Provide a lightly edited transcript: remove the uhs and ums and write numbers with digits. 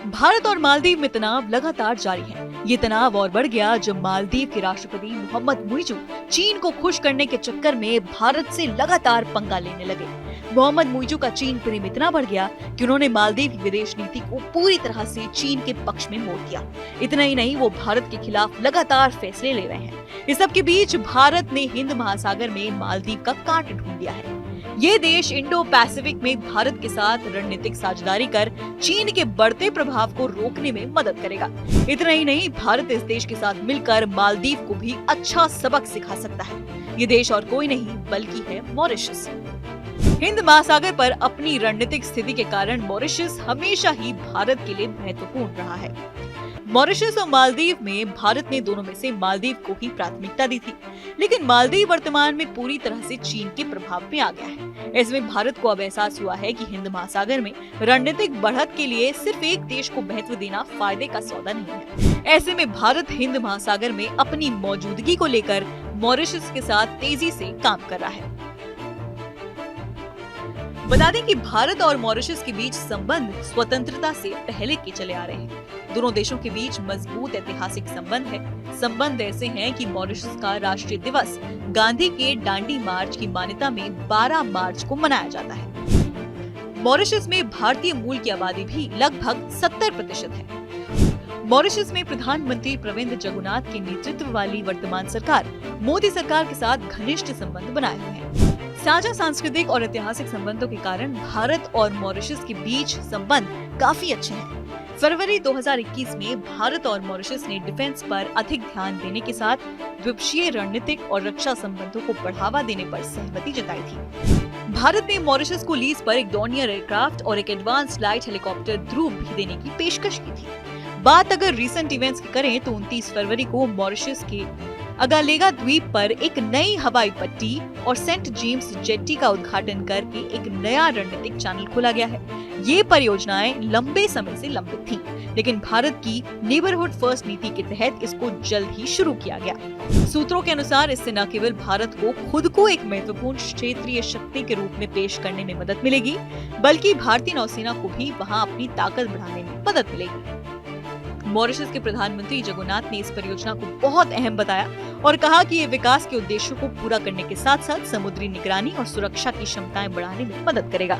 भारत और मालदीव में तनाव लगातार जारी है। ये तनाव और बढ़ गया जब मालदीव के राष्ट्रपति मोहम्मद मुइज़ू चीन को खुश करने के चक्कर में भारत से लगातार पंगा लेने लगे। मोहम्मद मुइज़ू का चीन प्रेम इतना बढ़ गया कि उन्होंने मालदीव की विदेश नीति को पूरी तरह से चीन के पक्ष में मोड़ दिया। इतना ही नहीं, वो भारत के खिलाफ लगातार फैसले ले रहे हैं। इस सब के बीच भारत ने हिंद महासागर में मालदीव का कांट ढूंढ दिया है। ये देश इंडो पैसिफिक में भारत के साथ रणनीतिक साझेदारी कर चीन के बढ़ते प्रभाव को रोकने में मदद करेगा। इतना ही नहीं, भारत इस देश के साथ मिलकर मालदीव को भी अच्छा सबक सिखा सकता है। ये देश और कोई नहीं बल्कि है मॉरिशस। हिंद महासागर पर अपनी रणनीतिक स्थिति के कारण मॉरिशस हमेशा ही भारत के लिए महत्वपूर्ण रहा है। मॉरिशस और मालदीव में भारत ने दोनों में से मालदीव को ही प्राथमिकता दी थी, लेकिन मालदीव वर्तमान में पूरी तरह से चीन के प्रभाव में आ गया है। इसमें भारत को अब एहसास हुआ है कि हिंद महासागर में रणनीतिक बढ़त के लिए सिर्फ एक देश को महत्व देना फायदे का सौदा नहीं है। ऐसे में भारत हिंद महासागर में अपनी मौजूदगी को लेकर मॉरिशस के साथ तेजी से काम कर रहा है। बता दें कि भारत और मॉरिशस के बीच संबंध स्वतंत्रता से पहले के चले आ रहे हैं। दोनों देशों के बीच मजबूत ऐतिहासिक संबंध है। संबंध ऐसे हैं कि मॉरिशस का राष्ट्रीय दिवस गांधी के दांडी मार्च की मान्यता में 12 मार्च को मनाया जाता है। मॉरिशस में भारतीय मूल की आबादी भी लगभग 70% है। मॉरिशस में प्रधानमंत्री प्रविंद जगन्नाथ के नेतृत्व वाली वर्तमान सरकार मोदी सरकार के साथ घनिष्ठ संबंध बनाए हुए हैं। साझा सांस्कृतिक और ऐतिहासिक संबंधों के कारण भारत और मॉरिशस के बीच संबंध काफी अच्छे हैं। फरवरी 2021 में भारत और मॉरिशस ने डिफेंस पर अधिक ध्यान देने के साथ द्विपक्षीय रणनीतिक और रक्षा संबंधों को बढ़ावा देने पर सहमति जताई थी। भारत ने मॉरिशस को लीज पर एक डॉर्नियर एयरक्राफ्ट और एक एडवांस लाइट हेलीकॉप्टर ध्रुव भी देने की पेशकश की थी। बात अगर रिसेंट इवेंट्स की करें तो 29 फरवरी को मॉरिशस के अगालेगा द्वीप पर एक नई हवाई पट्टी और सेंट जेम्स जेट्टी का उद्घाटन करके एक नया रणनीतिक चैनल खोला गया है। ये परियोजनाएं लंबे समय से लंबित थीं, लेकिन भारत की नेबरहुड फर्स्ट नीति के तहत इसको जल्द ही शुरू किया गया। सूत्रों के अनुसार इससे न केवल भारत को खुद को एक महत्वपूर्ण क्षेत्रीय शक्ति के रूप में पेश करने में मदद मिलेगी, बल्कि भारतीय नौसेना को भी वहां अपनी ताकत बढ़ाने में मदद मिलेगी। मॉरिशस के प्रधानमंत्री जगन्नाथ ने इस परियोजना को बहुत अहम बताया और कहा कि ये विकास के उद्देश्यों को पूरा करने के साथ साथ समुद्री निगरानी और सुरक्षा की क्षमताएं बढ़ाने में मदद करेगा।